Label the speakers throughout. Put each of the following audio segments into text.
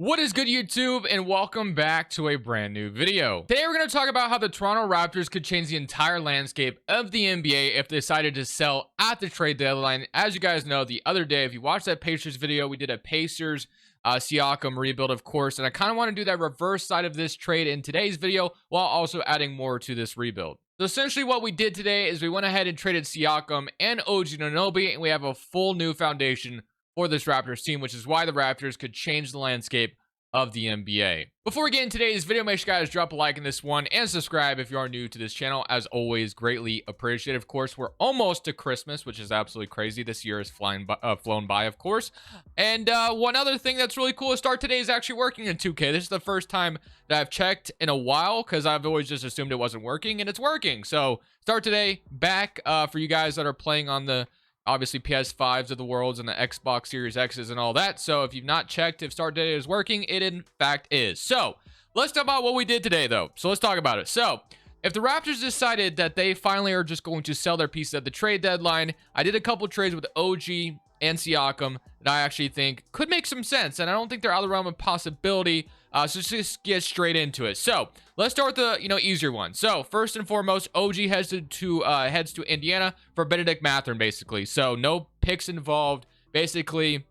Speaker 1: What is good, YouTube, and welcome back to a brand new video. Today we're going to talk about how the Toronto Raptors could change the entire landscape of the NBA if they decided to sell at the trade deadline. As you guys know, the other day, if you watched that Pacers video, we did a Pacers Siakam rebuild, of course, and I kind of want to do that reverse side of this trade in today's video while also adding more to this rebuild. So essentially what we did today is we went ahead and traded Siakam and OG Anunoby, and we have a full new foundation for this Raptors team, which is why the Raptors could change the landscape of the NBA. Before we get into today's video, make sure you guys drop a like in this one and subscribe if you are new to this channel. As always, greatly appreciated. Of course, we're almost to Christmas, which is absolutely crazy. This year is flown by, of course. And one other thing that's really cool is Start Today is actually working in 2K. This is the first time that I've checked in a while because I've always just assumed it wasn't working, and it's working. So Start Today back for you guys that are playing on the obviously PS5s of the worlds and the Xbox Series X's and all that. So if you've not checked if Start Today is working, it in fact is. So let's talk about what we did today, though. So let's talk about it. So if the Raptors decided that they finally are just going to sell their pieces at the trade deadline, I did a couple trades with OG and Siakam that I actually think could make some sense, and I don't think they're out of the realm of possibility. So let's just get straight into it. So let's start with the easier one. So first and foremost, OG heads to Indiana for Benedict Mathurin, basically. So no picks involved. Basically,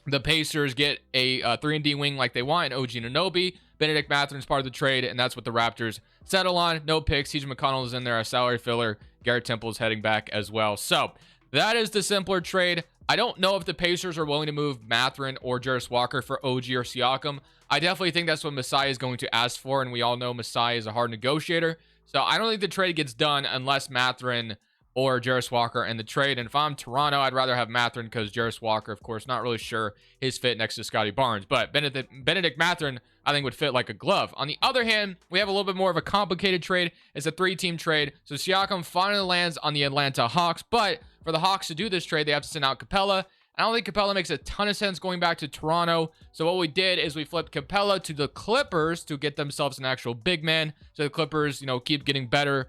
Speaker 1: the Pacers get a 3-and-D wing like they want, and OG Anunoby. Benedict Mathurin is part of the trade, and that's what the Raptors settle on. No picks. TJ McConnell is in there, a salary filler. Garrett Temple is heading back as well. So that is the simpler trade. I don't know if the Pacers are willing to move Mathurin or Jarris Walker for OG or Siakam. I definitely think that's what Masai is going to ask for, and we all know Masai is a hard negotiator. So I don't think the trade gets done unless Mathurin or Jarris Walker in the trade. And if I'm Toronto, I'd rather have Mathurin because Jarris Walker, of course, not really sure his fit next to Scotty Barnes. But Benedict Mathurin, I think, would fit like a glove. On the other hand, we have a little bit more of a complicated trade. It's a 3-team trade. So Siakam finally lands on the Atlanta Hawks. But for the Hawks to do this trade, they have to send out Capella. I don't think Capella makes a ton of sense going back to Toronto. So what we did is we flipped Capella to the Clippers to get themselves an actual big man. So the Clippers, keep getting better.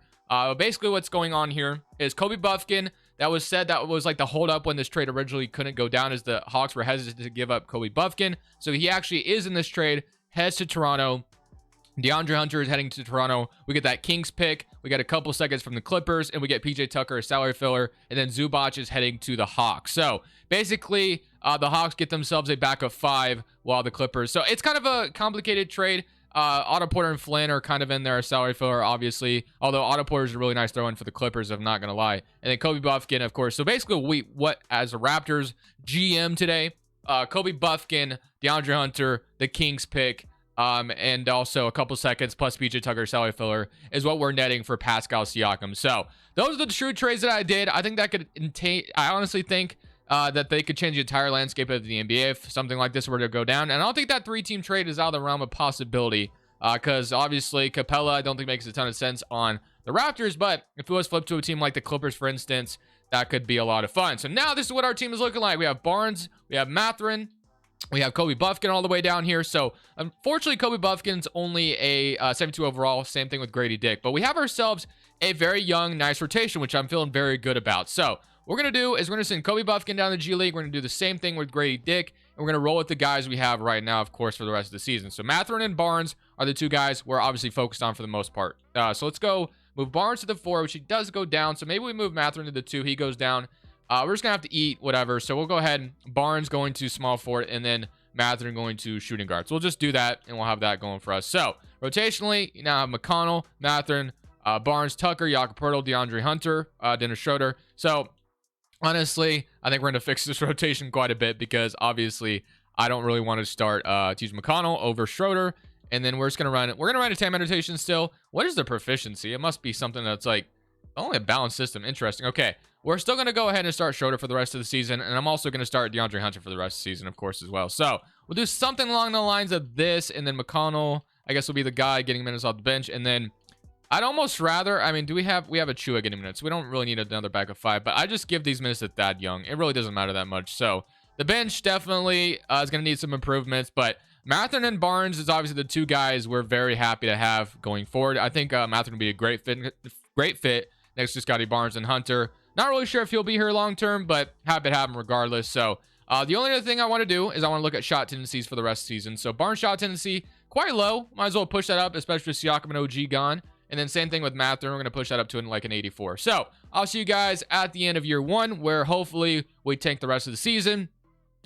Speaker 1: Basically what's going on here is Kobe Buffkin. That was said that was like the holdup when this trade originally couldn't go down, as the Hawks were hesitant to give up Kobe Buffkin. So he actually is in this trade, heads to Toronto. DeAndre Hunter is heading to Toronto. We get that Kings pick. We get a couple seconds from the Clippers, and we get PJ Tucker, a salary filler, and then Zubac is heading to the Hawks. So basically, the Hawks get themselves a backup 5 while the Clippers. So it's kind of a complicated trade. Otto Porter and Flynn are kind of in there, salary filler, obviously. Although Otto Porter is a really nice throw-in for the Clippers, I'm not going to lie. And then Kobe Buffkin, of course. So basically, as a Raptors GM today, Kobe Buffkin, DeAndre Hunter, the Kings pick, and also a couple seconds plus PJ Tucker salary filler is what we're netting for Pascal Siakam. So those are the true trades that I did. I think that could I honestly think that they could change the entire landscape of the NBA if something like this were to go down. And I don't think that 3-team trade is out of the realm of possibility, because obviously Capella I don't think makes a ton of sense on the Raptors, but if it was flipped to a team like the Clippers, for instance, that could be a lot of fun. So now this is what our team is looking like. We have Barnes, we have Mathurin, we have Kobe Buffkin all the way down here. So unfortunately, Kobe Buffkin's only a 72 overall. Same thing with Grady Dick. But we have ourselves a very young, nice rotation, which I'm feeling very good about. So what we're going to do is we're going to send Kobe Buffkin down to the G League. We're going to do the same thing with Grady Dick. And we're going to roll with the guys we have right now, of course, for the rest of the season. So Mathurin and Barnes are the two guys we're obviously focused on for the most part. So let's go move Barnes to the 4, which he does go down. So maybe we move Mathurin to the 2. He goes down. We're just going to have to eat whatever. So we'll go ahead. Barnes going to small forward, and then Mathurin going to shooting guard. So we'll just do that, and we'll have that going for us. So rotationally, you now have McConnell, Mathurin, Barnes, Tucker, Jakob Poeltl, DeAndre Hunter, Dennis Schroeder. So honestly, I think we're going to fix this rotation quite a bit, because obviously I don't really want to start TJ McConnell over Schroeder. And then we're just going to run it. We're going to run a 10-man rotation still. What is the proficiency? It must be something that's like only a balanced system. Interesting. Okay. We're still going to go ahead and start Schroeder for the rest of the season. And I'm also going to start DeAndre Hunter for the rest of the season, of course, as well. So we'll do something along the lines of this. And then McConnell, I guess, will be the guy getting minutes off the bench. And then I'd almost rather, I mean, we have a Chua getting minutes. We don't really need another backup 5, but I just give these minutes to Thad Young. It really doesn't matter that much. So the bench definitely is going to need some improvements, but Mathurin and Barnes is obviously the two guys we're very happy to have going forward. I think Mathurin would be a great fit next to Scotty Barnes and Hunter. Not really sure if he'll be here long term, but happy to have him regardless. So The only other thing I want to do is I want to look at shot tendencies for the rest of the season. So Barnes shot tendency, quite low. Might as well push that up, especially with Siakam and OG gone. And then same thing with Mathurin. We're going to push that up to like an 84. So I'll see you guys at the end of year 1, where hopefully we tank the rest of the season.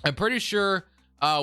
Speaker 1: I'm pretty sure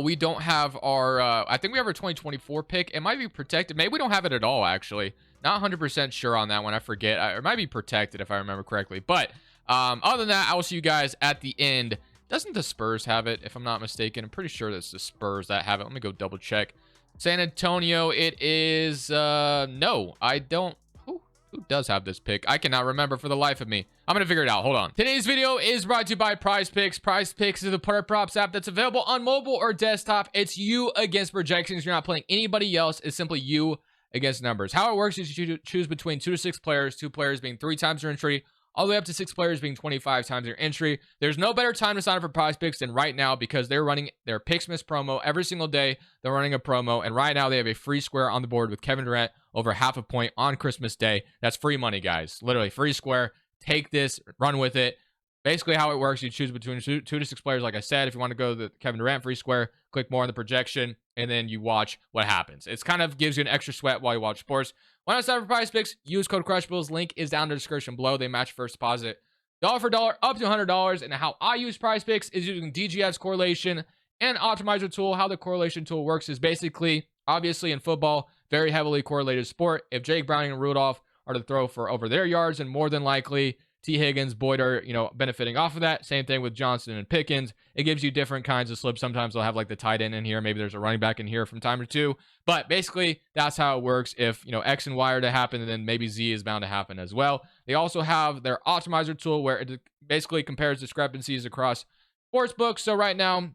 Speaker 1: we don't have our, I think we have our 2024 pick. It might be protected. Maybe we don't have it at all, actually. Not 100% sure on that one. I forget. It might be protected if I remember correctly. But other than that, I will see you guys at the end. Doesn't the Spurs have it, if I'm not mistaken? I'm pretty sure that's the Spurs that have it. Let me go double check. San Antonio, it is, no, I don't. Who does have this pick? I cannot remember for the life of me. I'm going to figure it out. Hold on. Today's video is brought to you by Prize Picks. Prize Picks is the player props app that's available on mobile or desktop. It's you against projections. You're not playing anybody else. It's simply you against numbers. How it works is you choose between 2 to 6 players, 2 players being 3 times your entry, all the way up to 6 players being 25 times your entry. There's no better time to sign up for Prize Picks than right now, because they're running their Picksmas promo every single day. They're running a promo, and right now they have a free square on the board with Kevin Durant over half a point on Christmas Day. That's free money, guys. Literally free square. Take this, run with it. Basically how it works, you choose between 2 to 6 players, like I said. If you want to go to the Kevin Durant free square, click more on the projection, and then you watch what happens. It's kind of gives you an extra sweat while you watch sports. When I sign up for Prize Picks, use code Crushables. Link is down in the description below. They match first deposit dollar for dollar up to $100. And how I use Prize Picks is using DGF's correlation and optimizer tool. How the correlation tool works is basically, obviously in football, very heavily correlated sport. If Jake Browning and Rudolph are to throw for over their yards, and more than likely T. Higgins, Boyd are, benefiting off of that. Same thing with Johnson and Pickens. It gives you different kinds of slips. Sometimes they'll have like the tight end in here. Maybe there's a running back in here from time to two. But basically, that's how it works. If, X and Y are to happen, then maybe Z is bound to happen as well. They also have their optimizer tool where it basically compares discrepancies across sports books. So right now,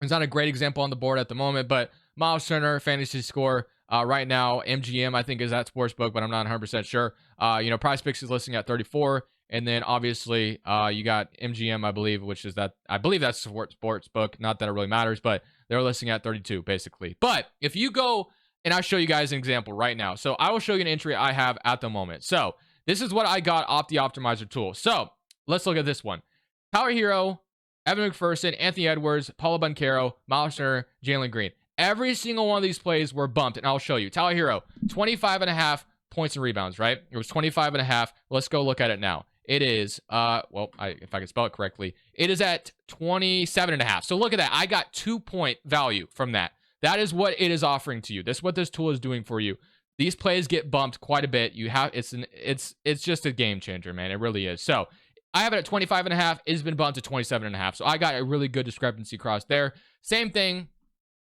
Speaker 1: it's not a great example on the board at the moment, but Miles Turner, fantasy score, right now, MGM, I think, is at Sportsbook, but I'm not 100% sure. Prize Picks is listing at 34. And then obviously you got MGM, I believe, which is that, I believe that's Sportsbook. Not that it really matters, but they're listing at 32 basically. But if you go, and I'll show you guys an example right now. So I will show you an entry I have at the moment. So this is what I got off the optimizer tool. So let's look at this one. Tyler Hero, Evan McPherson, Anthony Edwards, Paulo Banchero, Miles Turner, Jalen Green. Every single one of these plays were bumped, and I'll show you. Tyler Hero, 25.5 points and rebounds, right? It was 25.5. Let's go look at it now. It is, if I can spell it correctly, it is at 27.5. So look at that. I got 2-point value from that. That is what it is offering to you. This is what this tool is doing for you. These plays get bumped quite a bit. It's just a game changer, man. It really is. So I have it at 25.5. It's been bumped to 27.5. So I got a really good discrepancy across there. Same thing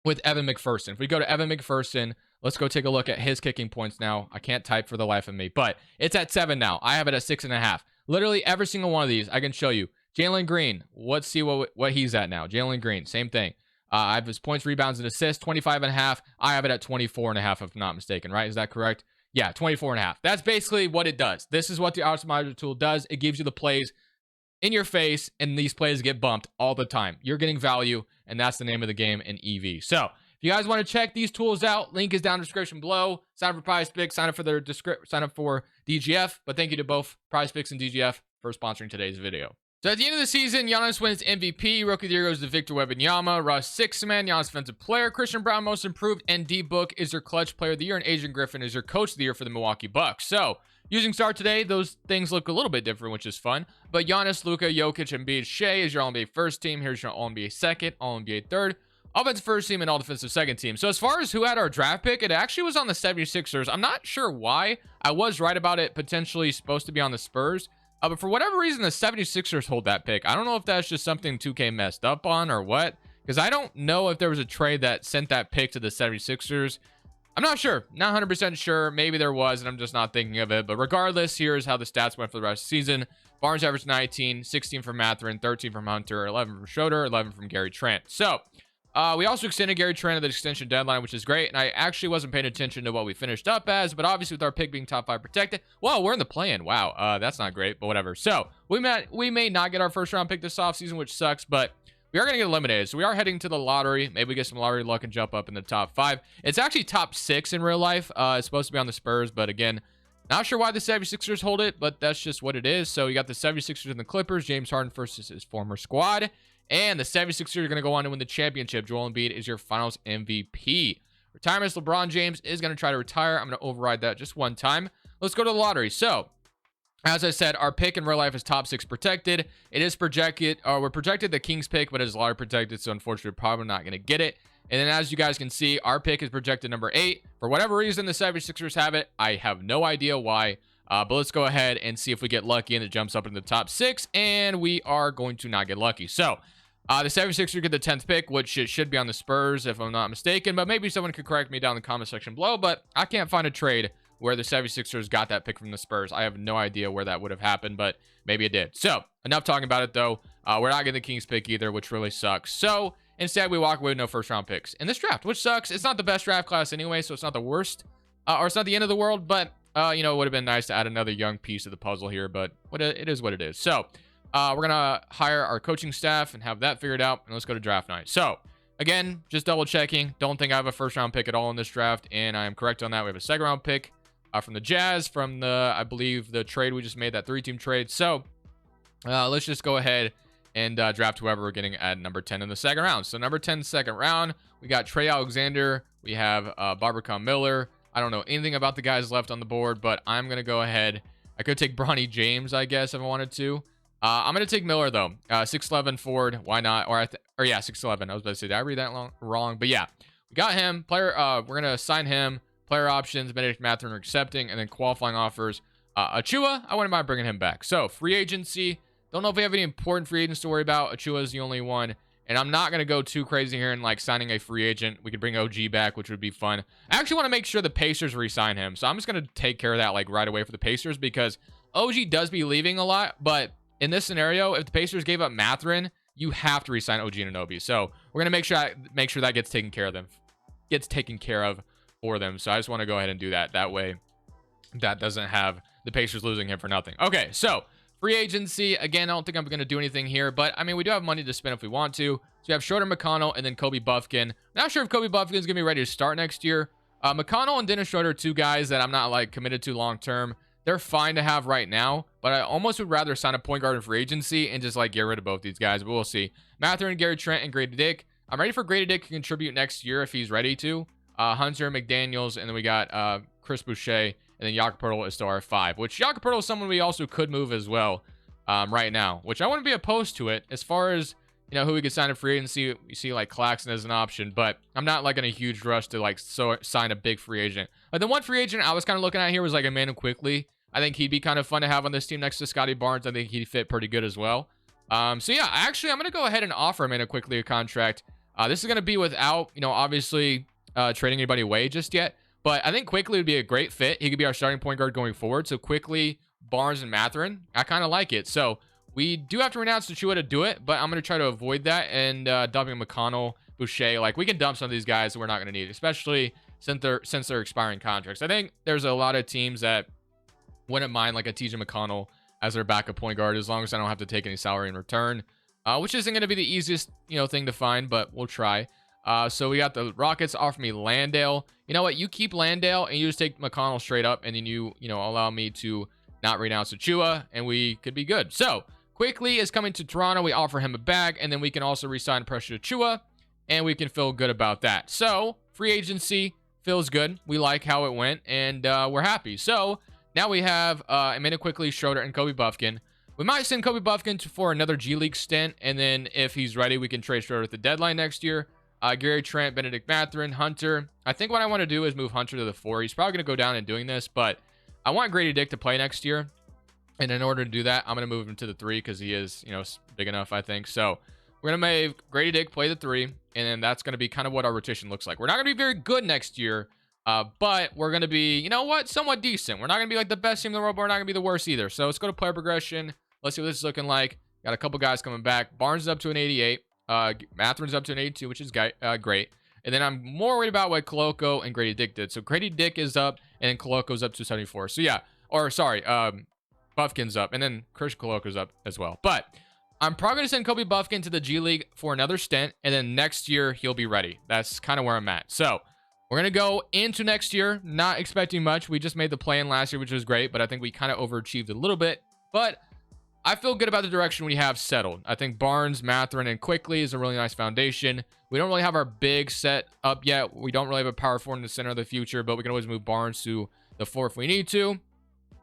Speaker 1: with Evan McPherson. If we go to Evan McPherson, let's go take a look at his kicking points now. I can't type for the life of me, but it's at 7 now. I have it at 6.5. Literally every single one of these I can show you. Jalen Green, let's see what he's at now. Jalen Green, same thing. I have his points, rebounds, and assists, 25.5. I have it at 24.5, if I'm not mistaken, right? Is that correct? Yeah, 24.5. That's basically what it does. This is what the optimizer tool does. It gives you the plays in your face, and these plays get bumped all the time. You're getting value, and that's the name of the game in EV. So if you guys want to check these tools out, link is down in the description below. Sign up for Prize Picks, sign up for DGF. But thank you to both Prize Picks and DGF for sponsoring today's video. So at the end of the season, Giannis wins MVP. Rookie of the Year goes to Victor Wembanyama. Russ, Sixth Man. Giannis Defensive Player. Christian Brown, Most Improved. And D-Book is your Clutch Player of the Year. And Adrian Griffin is your Coach of the Year for the Milwaukee Bucks. So using Star today, those things look a little bit different, which is fun. But Giannis, Luka, Jokic, Embiid, Shea is your All-NBA first team. Here's your All-NBA second, All-NBA third, offensive first team, and all defensive second team. So as far as who had our draft pick, it actually was on the 76ers. I'm not sure why. I was right about it potentially supposed to be on the Spurs. But for whatever reason, the 76ers hold that pick. I don't know if that's just something 2K messed up on or what, because I don't know if there was a trade that sent that pick to the 76ers. I'm not sure. Not 100% sure. Maybe there was, and I'm just not thinking of it. But regardless, here's how the stats went for the rest of the season. Barnes averaged 19, 16 from Mathurin, 13 from Hunter, 11 from Schroeder, 11 from Gary Trent. So we also extended Gary Trent at the extension deadline, which is great. And I actually wasn't paying attention to what we finished up as, but obviously with our pick being top 5 protected, well, we're in the play-in. Wow, that's not great, but whatever. So we may not get our first round pick this offseason, which sucks, but we are going to get eliminated. So we are heading to the lottery. Maybe we get some lottery luck and jump up in the top 5. It's actually top 6 in real life. It's supposed to be on the Spurs, but again, not sure why the 76ers hold it, but that's just what it is. So you got the 76ers and the Clippers. James Harden versus his former squad. And the 76ers are going to go on to win the championship. Joel Embiid is your finals MVP. Retirements, LeBron James is going to try to retire. I'm going to override that just one time. Let's go to the lottery. So, as I said, our pick in real life is top 6 protected. It is projected, we're projected the Kings pick, but it's lottery protected, so unfortunately, we're probably not going to get it. And then as you guys can see, our pick is projected number 8. For whatever reason, the 76ers have it. I have no idea why. But let's go ahead and see if we get lucky and it jumps up into the top 6. And we are going to not get lucky. So, the 76ers get the 10th pick, which it should be on the Spurs, if I'm not mistaken. But maybe someone could correct me down in the comment section below. But I can't find a trade where the 76ers got that pick from the Spurs. I have no idea where that would have happened, but maybe it did. So, enough talking about it, though. We're not getting the Kings pick either, which really sucks. So, instead, we walk away with no first-round picks in this draft, which sucks. It's not the best draft class anyway, so it's not the worst. Or it's not the end of the world, but, you know, it would have been nice to add another young piece of the puzzle here, but it is what it is. So, we're going to hire our coaching staff and have that figured out, and let's go to draft night. So, again, just double-checking. Don't think I have a first-round pick at all in this draft, and I am correct on that. We have a second-round pick from the Jazz, from the, I believe, the trade we just made, that 3-team trade. So, let's just go ahead and draft whoever we're getting at number 10 in the second round. So, number 10, second round, we got Trey Alexander. We have Barbercon Miller. I don't know anything about the guys left on the board, but I'm going to go ahead. I could take Bronny James, I guess, if I wanted to. I'm going to take Miller, though. 6'11" forward. Why not? Or yeah, 6'11". I was about to say, did I read that wrong? But yeah, we got him. Player. We're going to assign him. Player options, Benedict Mathurin accepting, and then qualifying offers. Achua, I wouldn't mind bringing him back. So, free agency. Don't know if we have any important free agents to worry about. Achua is the only one. And I'm not going to go too crazy here and like signing a free agent. We could bring OG back, which would be fun. I actually want to make sure the Pacers re-sign him. So, I'm just going to take care of that like right away for the Pacers because OG does be leaving a lot. But in this scenario, if the Pacers gave up Mathurin, you have to re-sign OG Anunoby. So, we're going to make sure that gets taken care of for them. So I just want to go ahead and do that. That way that doesn't have the Pacers losing him for nothing. Okay, so free agency. Again, I don't think I'm going to do anything here, but I mean, we do have money to spend if we want to. So we have Schroeder McConnell and then Kobe Buffkin. Not sure if Kobe Buffkin is going to be ready to start next year. McConnell and Dennis Schroeder are two guys that I'm not like committed to long term. They're fine to have right now, but I almost would rather sign a point guard in free agency and just like get rid of both these guys, but we'll see. Mathurin, Gary Trent, and Grady Dick. I'm ready for Grady Dick to contribute next year if he's ready to. Hunter, McDaniels, and then we got Chris Boucher, and then Jakob Poeltl is still our 5, which Jakob Poeltl is someone we also could move as well right now, which I wouldn't be opposed to it. As far as, you know, who we could sign in free agency, you see like Claxton as an option, but I'm not like in a huge rush to like sign a big free agent. Like the one free agent I was kind of looking at here was like Emmanuel Quickly. I think he'd be kind of fun to have on this team next to Scotty Barnes. I think he'd fit pretty good as well. So yeah, actually I'm going to go ahead and offer Emmanuel Quickly a contract. This is going to be without, you know, obviously trading anybody away just yet, but I think Quickly would be a great fit. He could be our starting point guard going forward. So Quickly, Barnes, and Mathurin, I kind of like it. So we do have to renounce Chua to do it, but I'm going to try to avoid that and dumping McConnell, Boucher. Like we can dump some of these guys that we're not going to need, especially since they're expiring contracts. I think there's a lot of teams that wouldn't mind like a TJ McConnell as their backup point guard as long as I don't have to take any salary in return, which isn't going to be the easiest, you know, thing to find, but we'll try. So we got the Rockets offer me Landale. You know what? You keep Landale and you just take McConnell straight up, and then you know, allow me to not renounce Achua, and we could be good. So Quickly is coming to Toronto. We offer him a bag, and then we can also re-sign Precious Achua, and we can feel good about that. So free agency feels good. We like how it went, and we're happy. So now we have Emmanuel Quickly, Schroeder, and Kobe Buffkin. We might send Kobe Buffkin for another G League stint, and then if he's ready, we can trade Schroeder at the deadline next year. Gary Trent, Benedict Mathurin, Hunter. I think what I want to do is move Hunter to the 4. He's probably going to go down in doing this, but I want Grady Dick to play next year. And in order to do that, I'm going to move him to the 3 because he is, you know, big enough, I think. So we're going to make Grady Dick play the 3, and then that's going to be kind of what our rotation looks like. We're not going to be very good next year, but we're going to be, you know what, somewhat decent. We're not going to be like the best team in the world, but we're not going to be the worst either. So let's go to player progression. Let's see what this is looking like. Got a couple guys coming back. Barnes is up to an 88. Mathurin's up to an 82, which is great. And then I'm more worried about what Koloko and Grady Dick did. So Grady Dick is up, and then Koloko's up to 74. So yeah, or sorry, Buffkin's up, and then Chris Koloko's up as well. But I'm probably going to send Kobe Buffkin to the G League for another stint, and then next year he'll be ready. That's kind of where I'm at. So we're going to go into next year, not expecting much. We just made the play-in last year, which was great, but I think we kind of overachieved a little bit. But I feel good about the direction we have settled. I think Barnes, Mathurin, and Quickly is a really nice foundation. We don't really have our big set up yet. We don't really have a power forward in the center of the future, but we can always move Barnes to the 4 if we need to.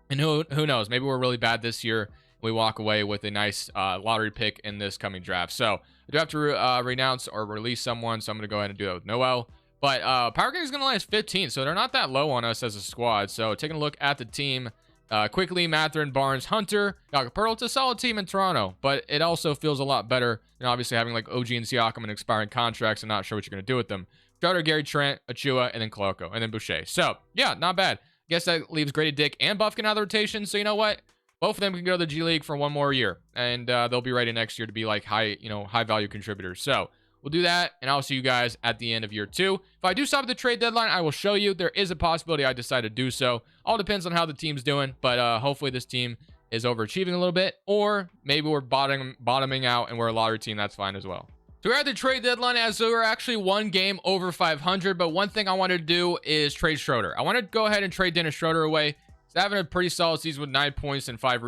Speaker 1: And who knows? Maybe we're really bad this year. We walk away with a nice lottery pick in this coming draft. So I do have to renounce or release someone, so I'm going to go ahead and do that with Noel. But Power King is going to last 15, so they're not that low on us as a squad. So taking a look at the team, Quickly, Mathurin, Barnes, Hunter, Jakob it's a solid team in Toronto, but it also feels a lot better than obviously having like OG and Siakam and expiring contracts and not sure what you're going to do with them. Schroeder, Gary Trent, Achua, and then Koloko, and then Boucher. So yeah, not bad. Guess that leaves Grady Dick and Buffkin out of the rotation. So you know what? Both of them can go to the G League for one more year, and they'll be ready next year to be like high value contributors. So we'll do that, and I'll see you guys at the end of year 2. If I do stop at the trade deadline, I will show you. There is a possibility I decide to do so. All depends on how the team's doing, but hopefully this team is overachieving a little bit, or maybe we're bottoming out and we're a lottery team. That's fine as well. So we're at the trade deadline, as we're actually one game over 500, but one thing I wanted to do is trade Schroeder. I want to go ahead and trade Dennis Schroeder away. He's having a pretty solid season with 9 points and 5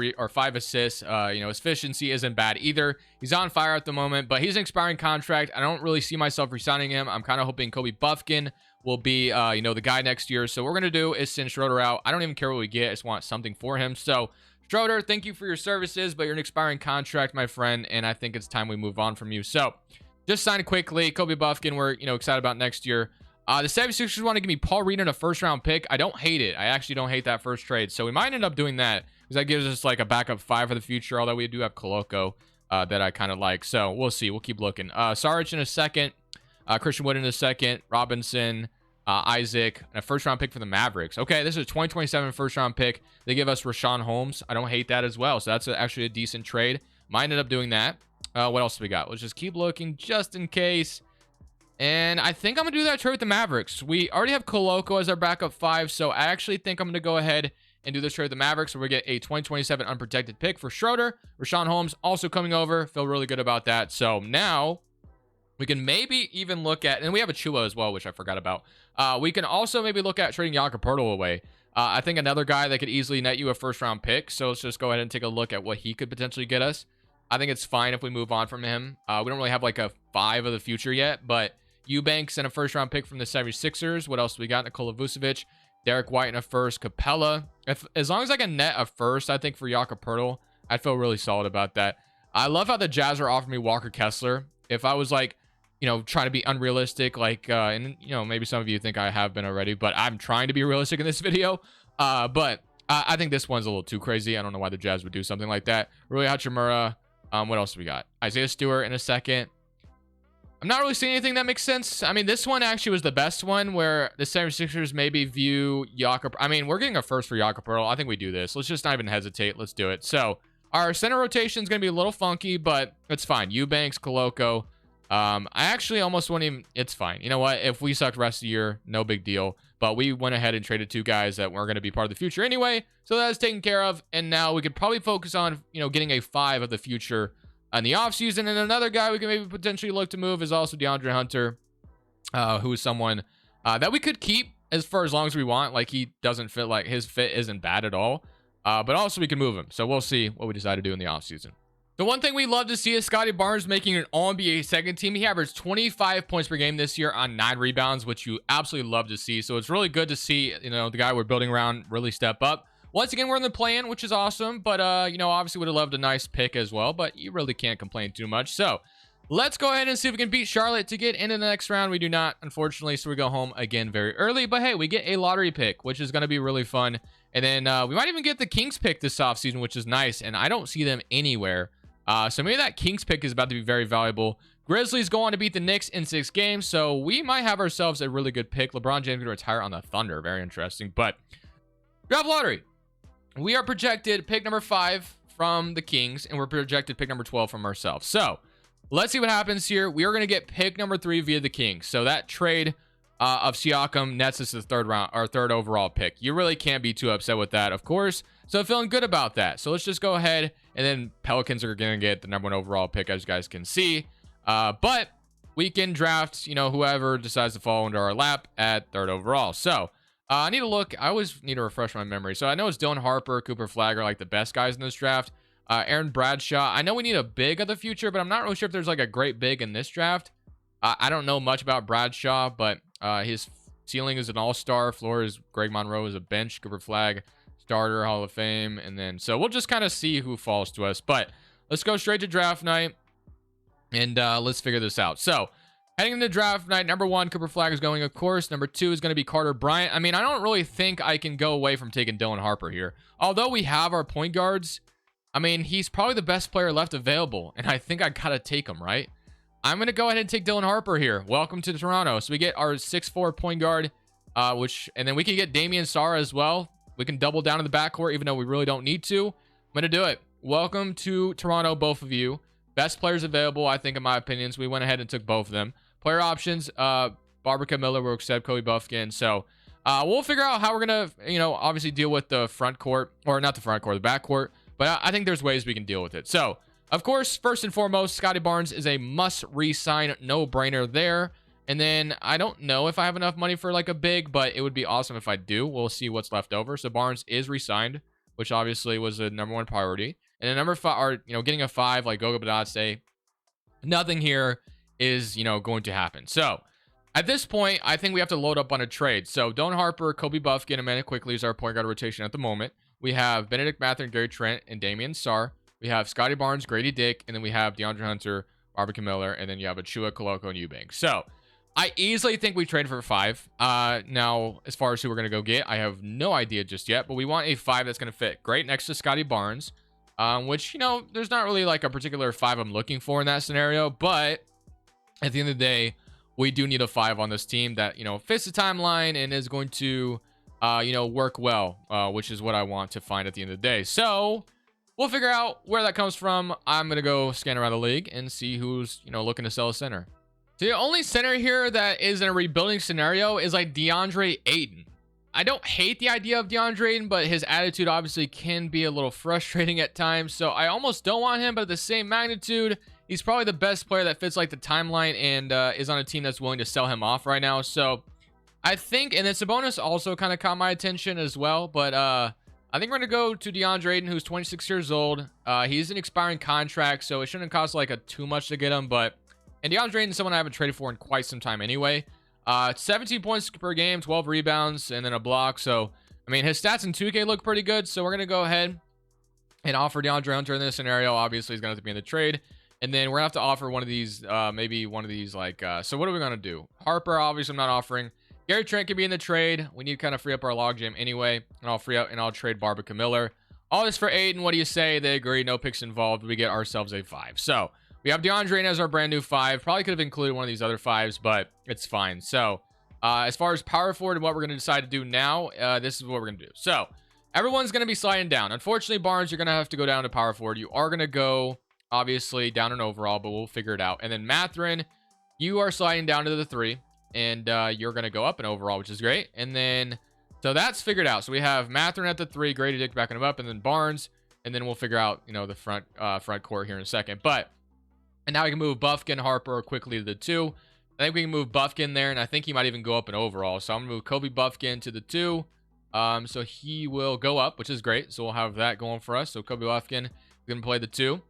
Speaker 1: assists. His efficiency isn't bad either. He's on fire at the moment, but he's an expiring contract. I don't really see myself resigning him. I'm kind of hoping Kobe Buffkin will be, the guy next year. So what we're going to do is send Schroeder out. I don't even care what we get. I just want something for him. So Schroeder, thank you for your services, but you're an expiring contract, my friend, and I think it's time we move on from you. So just sign Quickly. Kobe Buffkin, we're, excited about next year. The 76ers want to give me Paul Reed and a first-round pick. I don't hate it. I actually don't hate that first trade. So we might end up doing that because that gives us like a backup 5 for the future, although we do have Koloko that I kind of like. So we'll see. We'll keep looking. Saric in a second. Christian Wood in a second. Robinson, Isaac, and a first-round pick for the Mavericks. Okay, this is a 2027 first-round pick. They give us Rashawn Holmes. I don't hate that as well. So that's actually a decent trade. Might end up doing that. What else do we got? Let's just keep looking just in case. And I think I'm going to do that trade with the Mavericks. We already have Koloko as our backup 5, so I actually think I'm going to go ahead and do this trade with the Mavericks, where we get a 2027 unprotected pick for Schroeder. Rashawn Holmes also coming over. Feel really good about that. So now we can maybe even look at, and we have a Chua as well, which I forgot about. We can also maybe look at trading Jakob away. I think another guy that could easily net you a first-round pick. So let's just go ahead and take a look at what he could potentially get us. I think it's fine if we move on from him. We don't really have like a 5 of the future yet, but Eubanks and a first-round pick from the 76ers. What else do we got? Nikola Vucevic, Derek White in a first, Capella. As long as I can net a first, I think for Jakob Poeltl, I'd feel really solid about that. I love how the Jazz are offering me Walker Kessler. If I was like, trying to be unrealistic, like, and maybe some of you think I have been already, but I'm trying to be realistic in this video. But I think this one's a little too crazy. I don't know why the Jazz would do something like that. Rui Hachimura. What else do we got? Isaiah Stewart in a second. I'm not really seeing anything that makes sense. I mean, this one actually was the best one, where the 76ers maybe view Jakob. I mean, we're getting a first for Jakob Poeltl. I think we do this. Let's just not even hesitate. Let's do it. So our center rotation is going to be a little funky, but it's fine. Eubanks, Koloko. I actually almost wouldn't even. It's fine. You know what? If we suck the rest of the year, no big deal. But we went ahead and traded 2 guys that weren't going to be part of the future anyway. So that's taken care of. And now we could probably focus on, getting a 5 of the future in the offseason. And another guy we can maybe potentially look to move is also DeAndre Hunter, who is someone that we could keep for as long as we want. Like, he doesn't fit, like, his fit isn't bad at all. But also we can move him. So we'll see what we decide to do in the offseason. The one thing we love to see is Scotty Barnes making an All-NBA second team. He averaged 25 points per game this year on 9 rebounds, which you absolutely love to see. So it's really good to see, the guy we're building around really step up. Once again, we're in the play-in, which is awesome. But, obviously would have loved a nice pick as well. But you really can't complain too much. So let's go ahead and see if we can beat Charlotte to get into the next round. We do not, unfortunately. So we go home again very early. But, hey, we get a lottery pick, which is going to be really fun. And then we might even get the Kings pick this offseason, which is nice. And I don't see them anywhere. So maybe that Kings pick is about to be very valuable. Grizzlies go on to beat the Knicks in 6 games. So we might have ourselves a really good pick. LeBron James going to retire on the Thunder. Very interesting. But draft lottery. We are projected pick number 5 from the Kings, and we're projected pick number 12 from ourselves. So let's see what happens here. We are going to get pick number 3 via the Kings. So that trade of Siakam nets us the third overall pick. You really can't be too upset with that, of course. So feeling good about that. So let's just go ahead, and then Pelicans are going to get the number 1 overall pick, as you guys can see. But we can draft, whoever decides to fall into our lap at 3rd overall. So I need to look. I always need to refresh my memory. So I know it's Dylan Harper, Cooper Flagg are like the best guys in this draft. Aaron Bradshaw. I know we need a big of the future, but I'm not really sure if there's like a great big in this draft. I don't know much about Bradshaw, but his ceiling is an all-star. Floor is Greg Monroe is a bench. Cooper Flag, starter, Hall of Fame. And then, so we'll just kind of see who falls to us. But let's go straight to draft night. And let's figure this out. So, heading into draft night, number 1, Cooper Flag is going, of course. Number 2 is going to be Carter Bryant. I mean, I don't really think I can go away from taking Dylan Harper here. Although we have our point guards, I mean, he's probably the best player left available. And I think I got to take him, right? I'm going to go ahead and take Dylan Harper here. Welcome to Toronto. So we get our 6'4" point guard, and then we can get Damian Sarr as well. We can double down in the backcourt, even though we really don't need to. I'm going to do it. Welcome to Toronto, both of you. Best players available, I think, in my opinion. So we went ahead and took both of them. Player options, Barbara Miller will accept Kobe Buffkin. So we'll figure out how we're going to, obviously deal with the front court, or not the front court, the back court. But I think there's ways we can deal with it. So, of course, first and foremost, Scotty Barnes is a must re-sign, no-brainer there. And then I don't know if I have enough money for like a big, but it would be awesome if I do. We'll see what's left over. So Barnes is re-signed, which obviously was the #1 priority. And then number 5, or getting a 5 like Goga Badatse, nothing here is going to happen. So at this point, I think we have to load up on a trade. So Dylan Harper, Kobe Buffkin, and Amanda Quickly is our point guard rotation at the moment. We have Benedict Mathurin, Gary Trent, and Damian Sarr. We have Scotty Barnes, Grady Dick, and then we have DeAndre Hunter, Barbara Miller, and then you have Achua, Koloko, and Eubanks. So I easily think we trade for 5. Now, as far as who we're going to go get, I have no idea just yet, but we want a 5 that's going to fit great next to Scotty Barnes, which, there's not really like a particular 5 I'm looking for in that scenario, but at the end of the day, we do need a 5 on this team that, fits the timeline and is going to, work well, which is what I want to find at the end of the day. So we'll figure out where that comes from. I'm going to go scan around the league and see who's, looking to sell a center. So the only center here that is in a rebuilding scenario is like DeAndre Ayton. I don't hate the idea of DeAndre Ayton, but his attitude obviously can be a little frustrating at times. So I almost don't want him, but at the same magnitude, he's probably the best player that fits like the timeline and is on a team that's willing to sell him off right now. So I think, and then Sabonis also kind of caught my attention as well, but I think we're going to go to DeAndre Ayton, who's 26 years old. He's an expiring contract, so it shouldn't cost like too much to get him, and DeAndre Ayton is someone I haven't traded for in quite some time anyway. 17 points per game, 12 rebounds, and then a block. So, I mean, his stats in 2K look pretty good, so we're going to go ahead and offer DeAndre Hunter in this scenario. Obviously, he's going to have to be in the trade. And then we're going to have to offer one of these, maybe one of these, so what are we going to do? Harper, obviously, I'm not offering. Gary Trent can be in the trade. We need to kind of free up our logjam anyway. And I'll free up and I'll trade Barbara Miller. All this for Aiden. What do you say? They agree. No picks involved. We get ourselves a 5. So we have DeAndre Ayton as our brand new 5. Probably could have included one of these other 5s, but it's fine. So as far as power forward and what we're going to decide to do now, this is what we're going to do. So everyone's going to be sliding down. Unfortunately, Barnes, you're going to have to go down to power forward. You are going to go, obviously, down in overall, but we'll figure it out. And then Mathurin, you are sliding down to the 3. And you're going to go up in overall, which is great. And then, so that's figured out. So we have Mathurin at the 3, Grady Dick backing him up, and then Barnes. And then we'll figure out, the front court here in a second. And now we can move Buffkin, Harper quickly to the 2. I think we can move Buffkin there, and I think he might even go up in overall. So I'm going to move Kobe Buffkin to the 2. So he will go up, which is great. So we'll have that going for us. So Kobe Buffkin is going to play the 2.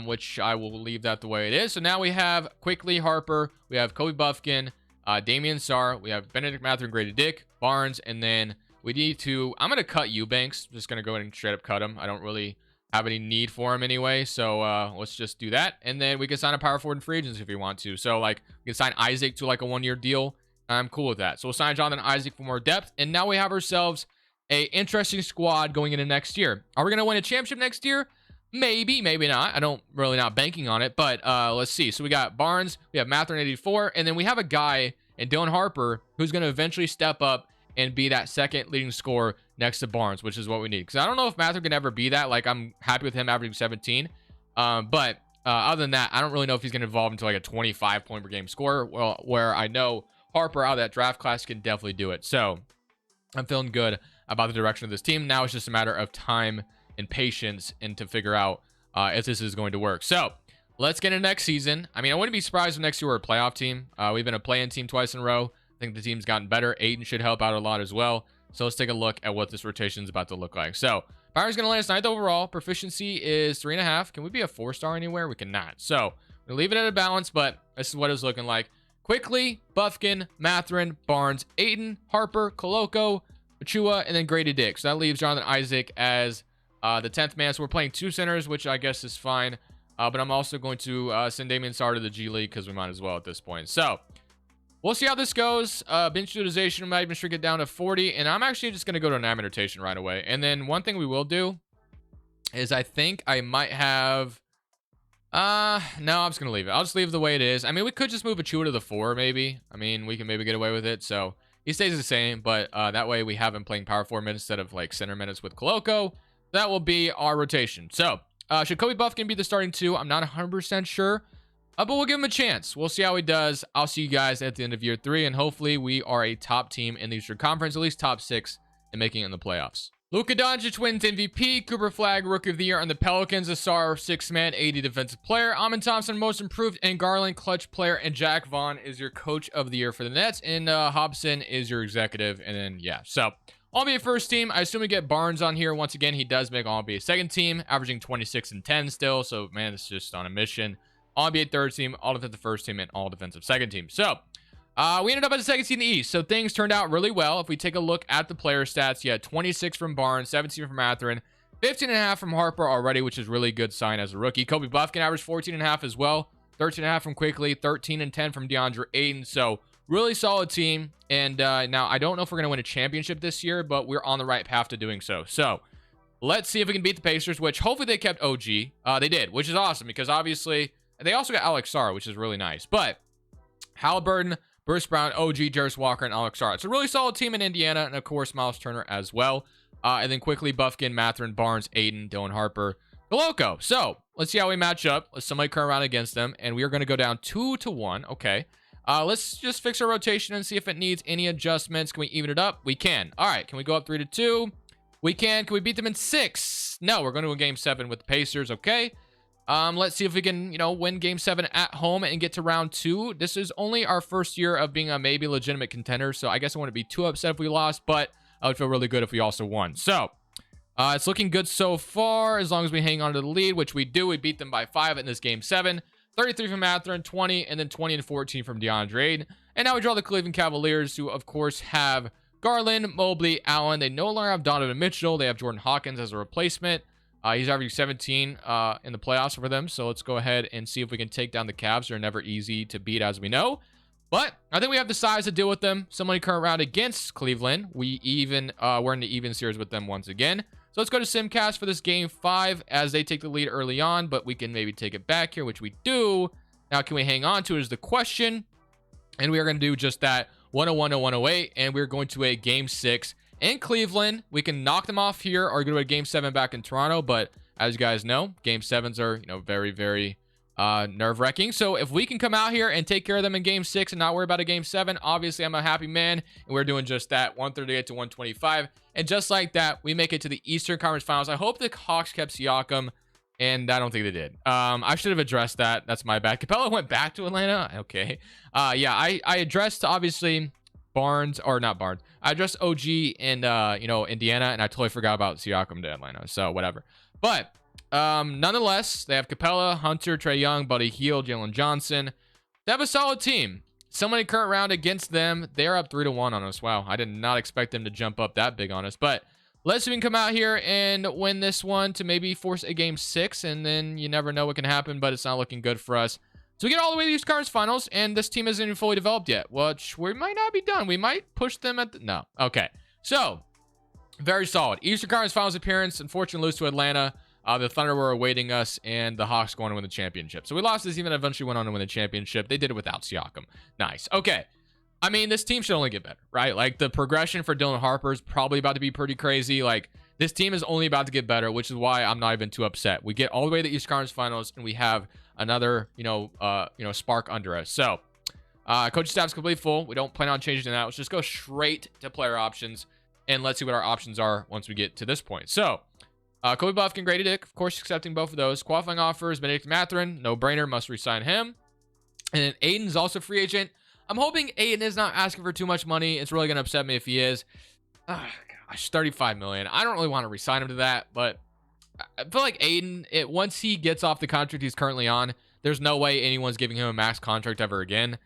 Speaker 1: Which I will leave that the way it is. So now we have quickly Harper. We have Kobe Buffkin. Damian Sarr, we have Benedict Mathurin, Grady Dick, Barnes, and then we need to, I'm going to cut Eubanks. Just going to go ahead and straight up cut him. I don't really have any need for him anyway, so let's just do that. And then we can sign a power forward in free agents if you want to. So like we can sign Isaac to like a 1-year deal. I'm cool with that. So we'll sign Jonathan Isaac for more depth. And now we have ourselves a interesting squad going into next year. Are we going to win a championship next year? Maybe, maybe not. I don't really not banking on it, but let's see. So we got Barnes, we have Mathurin 84, and then we have a guy in Dylan Harper who's going to eventually step up and be that second leading scorer next to Barnes, which is what we need. Because I don't know if Mathurin can ever be that. Like, I'm happy with him averaging 17. But other than that, I don't really know if he's going to evolve into like a 25 point per game scorer. Well, where I know Harper out of that draft class can definitely do it. So I'm feeling good about the direction of this team. Now it's just a matter of time and patience and to figure out if this is going to work. So let's get into next season. I mean, I wouldn't be surprised if next year we're a playoff team. We've been a play-in team twice in a row. I think the team's gotten better. Aiden should help out a lot as well. So let's take a look at what this rotation is about to look like. So Byron's going to land us 9th overall. Proficiency is 3.5. Can we be a 4-star anywhere? We cannot. So we'll leave it at a balance, but this is what it's looking like. Quickly, Buffkin, Mathurin, Barnes, Ayton, Harper, Koloko, Achua, and then Grady Dick. So that leaves Jonathan Isaac as the 10th man. So we're playing 2 centers, which I guess is fine. But I'm also going to send Damian Sarr to the G League because we might as well at this point. So we'll see how this goes. Bench utilization, we might even shrink it down to 40. And I'm actually just going to go to an amateur rotation right away. And then one thing we will do is I think I might have... no, I'm just going to leave it. I'll just leave it the way it is. I mean, we could just move Achua to the 4, maybe. I mean, we can maybe get away with it. So he stays the same. But that way we have him playing power forward minutes instead of like center minutes with Koloko. That will be our rotation. So... should Kobe Buffkin be the starting 2? I'm not 100% sure, but we'll give him a chance. We'll see how he does. I'll see you guys at the end of year 3, and hopefully we are a top team in the Eastern Conference, at least top 6, and making it in the playoffs. Luka Doncic wins MVP, Cooper Flag Rookie of the Year on the Pelicans, Asar 6-man, 80 defensive player, Amin Thompson Most Improved, and Garland Clutch Player, and Jack Vaughn is your Coach of the Year for the Nets, and Hobson is your executive, and then yeah, so... All-NBA first team. I assume we get Barnes on here. Once again, he does make All-NBA second team, averaging 26 and 10 still. So, man, it's just on a mission. All-NBA third team, all-defensive first team, and all-defensive second team. So, we ended up as the second seed in the East. So, things turned out really well. If we take a look at the player stats, you had 26 from Barnes, 17 from Mathurin, 15.5 from Harper already, which is really good sign as a rookie. Kobe Buffkin averaged 14.5 as well, 13.5 from Quickly, 13 and 10 from DeAndre Ayton. So, really solid team. And now I don't know if we're going to win a championship this year, but we're on the right path to doing so. So let's see if we can beat the Pacers, which hopefully they kept OG. They did, which is awesome because obviously they also got Alex Sarr, which is really nice. But Halliburton, Bruce Brown, OG, Jarris Walker, and Alex Sarr. It's a really solid team in Indiana. And of course, Miles Turner as well. And then quickly Buffkin, Mathurin, Barnes, Ayton, Dylan Harper, Koloko. So let's see how we match up. Let's somebody come around against them. And we are going to go down 2-1. Okay. Let's just fix our rotation and see if it needs any adjustments. Can we even it up? We can. All right. Can we go up 3-2? We can. Can we beat them in 6? No, we're going to a game 7 with the Pacers. Okay. Let's see if we can, win game 7 at home and get to round 2. This is only our first year of being a maybe legitimate contender. So I guess I wouldn't be too upset if we lost, but I would feel really good if we also won. So it's looking good so far as long as we hang on to the lead, which we do. We beat them by 5 in this game 7. 33 from Mathurin, 20, and then 20 and 14 from DeAndre Ayton. And now we draw the Cleveland Cavaliers, who, of course, have Garland, Mobley, Allen. They no longer have Donovan Mitchell. They have Jordan Hawkins as a replacement. He's averaging 17 in the playoffs for them. So let's go ahead and see if we can take down the Cavs. They're never easy to beat, as we know. But I think we have the size to deal with them. Somebody current round against Cleveland. We're in the even series with them once again. So let's go to Simcast for this game 5 as they take the lead early on, but we can maybe take it back here, which we do. Now, can we hang on to it is the question. And we are going to do just that, 101 to 108, and we're going to a game 6 in Cleveland. We can knock them off here or go to a game 7 back in Toronto, but as you guys know, game 7s are, very, very nerve-wracking. So if we can come out here and take care of them in game 6 and not worry about a game 7, obviously I'm a happy man, and we're doing just that, 138 to 125. And just like that, we make it to the Eastern Conference Finals. I hope the Hawks kept Siakam, and I don't think they did. I should have addressed that. That's my bad. Capella went back to Atlanta. Okay. Yeah, I addressed, obviously, I addressed OG in, Indiana, and I totally forgot about Siakam to Atlanta. So, whatever. But, nonetheless, they have Capella, Hunter, Trae Young, Buddy Hield, Jalen Johnson. They have a solid team. Somebody current round against them. They're up 3-1 on us. Wow, I did not expect them to jump up that big on us. But let's see if we can come out here and win this one to maybe force a game 6. And then you never know what can happen, but it's not looking good for us. So we get all the way to the East Conference Finals, and this team isn't even fully developed yet, which we might not be done. We might push them at the... No. Okay. So, very solid. Eastern Conference Finals appearance. Unfortunately, lose to Atlanta. The Thunder were awaiting us, and the Hawks going to win the championship. So we lost this even eventually went on to win the championship. They did it without Siakam. Nice. Okay. I mean, this team should only get better, right? Like, the progression for Dylan Harper is probably about to be pretty crazy. Like, this team is only about to get better, which is why I'm not even too upset. We get all the way to the East Conference Finals, and we have another, spark under us. So, coaching staff's completely full. We don't plan on changing that. Let's just go straight to player options, and let's see what our options are once we get to this point. So, Kobe Buffkin, Grady Dick, of course, accepting both of those. Qualifying offers, Benedict Mathurin, no-brainer, must resign him. And then Aiden's also free agent. I'm hoping Aiden is not asking for too much money. It's really going to upset me if he is. I gosh, 35 million. I don't really want to resign him to that, but I feel like Aiden, once he gets off the contract he's currently on, there's no way anyone's giving him a max contract ever again.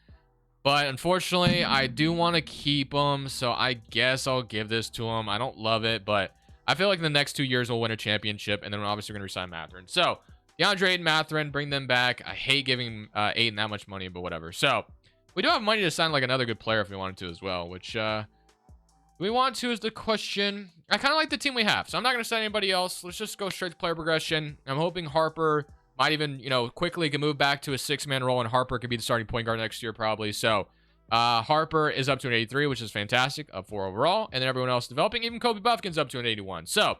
Speaker 1: But unfortunately, I do want to keep him, so I guess I'll give this to him. I don't love it, but I feel like in the next 2 years we'll win a championship, and then we're obviously going to resign Mathurin. So DeAndre and Mathurin, bring them back. I hate giving Aiden that much money, but whatever. So we do have money to sign like another good player if we wanted to as well, which we want to is the question. I kind of like the team we have, so I'm not going to sign anybody else. Let's just go straight to player progression. I'm hoping Harper might even, quickly can move back to a 6-man role, and Harper could be the starting point guard next year probably. So Harper is up to an 83, which is fantastic, up 4 overall, and then everyone else developing. Even Kobe Buffkin's up to an 81. So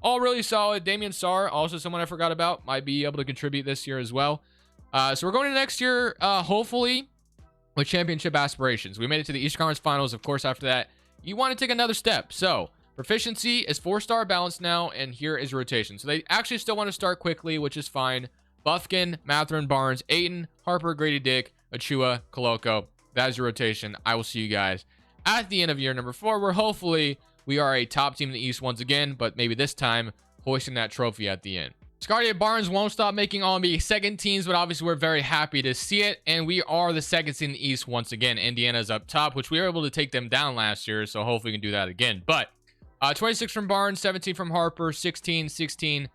Speaker 1: all really solid. Damian Sarr, also someone I forgot about, might be able to contribute this year as well. So we're going to next year, hopefully, with championship aspirations. We made it to the Eastern Conference Finals. Of course, after that, you want to take another step. So proficiency is 4-star balance now, and here is rotation. So they actually still want to start quickly, which is fine. Buffkin, Mathurin, Barnes, Ayton, Harper, Grady Dick, Achua, Koloko. That is your rotation. I will see you guys at the end of year number 4, where hopefully we are a top team in the East once again, but maybe this time hoisting that trophy at the end. Scotty Barnes won't stop making All-NBA second teams, but obviously we're very happy to see it, and we are the second seed in the East once again. Indiana's up top, which we were able to take them down last year, so hopefully we can do that again. But 26 from Barnes, 17 from Harper, 16, 16,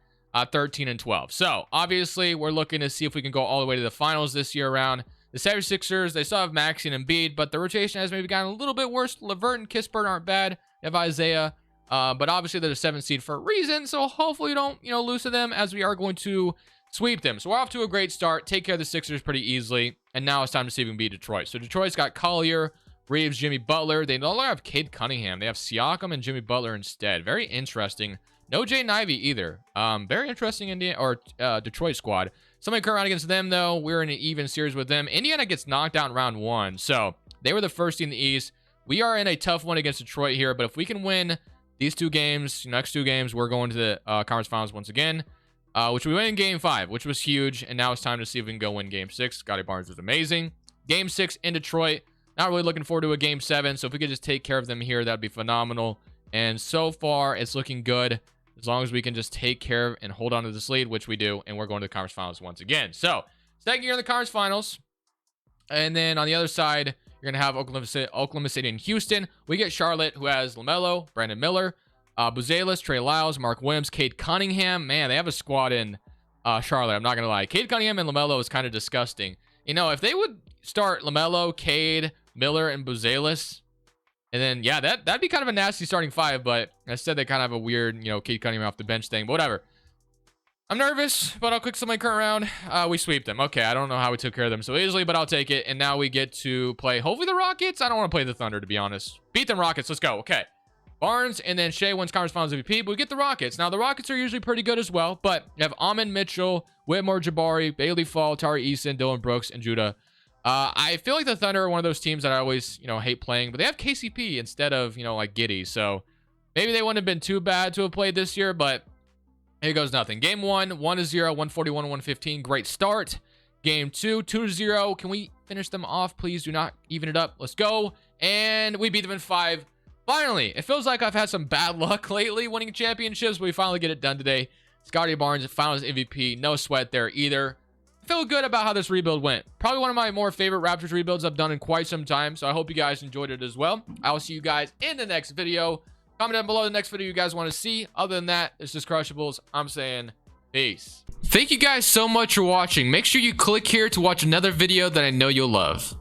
Speaker 1: 13, and 12. So obviously we're looking to see if we can go all the way to the finals this year around. The 76ers, they still have Maxey and Embiid, but the rotation has maybe gotten a little bit worse. Levert and Kispert aren't bad. They have Isaiah, but obviously they're the 7th seed for a reason, so hopefully we don't, lose to them, as we are going to sweep them. So we're off to a great start, take care of the Sixers pretty easily, and now it's time to see if we can beat Detroit. So Detroit's got Collier, Reeves, Jimmy Butler. They no longer have Cade Cunningham. They have Siakam and Jimmy Butler instead. Very interesting. No Jaden Ivey either. Very interesting Detroit squad. Somebody come around against them, though. We're in an even series with them. Indiana gets knocked out in round 1, so they were the first team in the East. We are in a tough one against Detroit here, but if we can win these 2 games, next 2 games, we're going to the conference finals once again, which we win in game 5, which was huge, and now it's time to see if we can go win game 6. Scotty Barnes was amazing. Game 6 in Detroit. Not really looking forward to a game 7, so if we could just take care of them here, that'd be phenomenal. And so far, it's looking good, as long as we can just take care of and hold on to this lead, which we do, and we're going to the conference finals once again. So, second year in the conference finals, and then on the other side, you're going to have Oklahoma City and Houston. We get Charlotte, who has LaMelo, Brandon Miller, Buzelis, Trey Lyles, Mark Williams, Cade Cunningham. Man, they have a squad in Charlotte. I'm not going to lie. Cade Cunningham and LaMelo is kind of disgusting. If they would start LaMelo, Cade, Miller, and Buzelis, and then, yeah, that'd be kind of a nasty starting 5, but instead they kind of have a weird, Cade Cunningham off the bench thing, but whatever. I'm nervous, but I'll click somebody current round. We sweep them. Okay, I don't know how we took care of them so easily, but I'll take it. And now we get to play, hopefully, the Rockets. I don't want to play the Thunder, to be honest. Beat them Rockets. Let's go. Okay. Barnes, and then Shea wins conference finals MVP, but we get the Rockets. Now, the Rockets are usually pretty good as well, but you have Amon Mitchell, Whitmore Jabari, Bailey Fall, Tari Eason, Dylan Brooks, and Judah. I feel like the Thunder are one of those teams that I always, hate playing, but they have KCP instead of, like Giddey. So maybe they wouldn't have been too bad to have played this year, but here goes nothing. Game 1, 1-0, 141, 115. Great start. Game 2, 2-0. Can we finish them off? Please do not even it up. Let's go. And we beat them in 5. Finally, it feels like I've had some bad luck lately winning championships, but we finally get it done today. Scotty Barnes, finals MVP. No sweat there either. Feel good about how this rebuild went. Probably one of my more favorite Raptors rebuilds I've done in quite some time, so I hope you guys enjoyed it as well. I will see you guys in the next video. Comment down below the next video you guys want to see. Other than that, this is Crushables. I'm saying peace. Thank you guys so much for watching. Make sure you click here to watch another video that I know you'll love.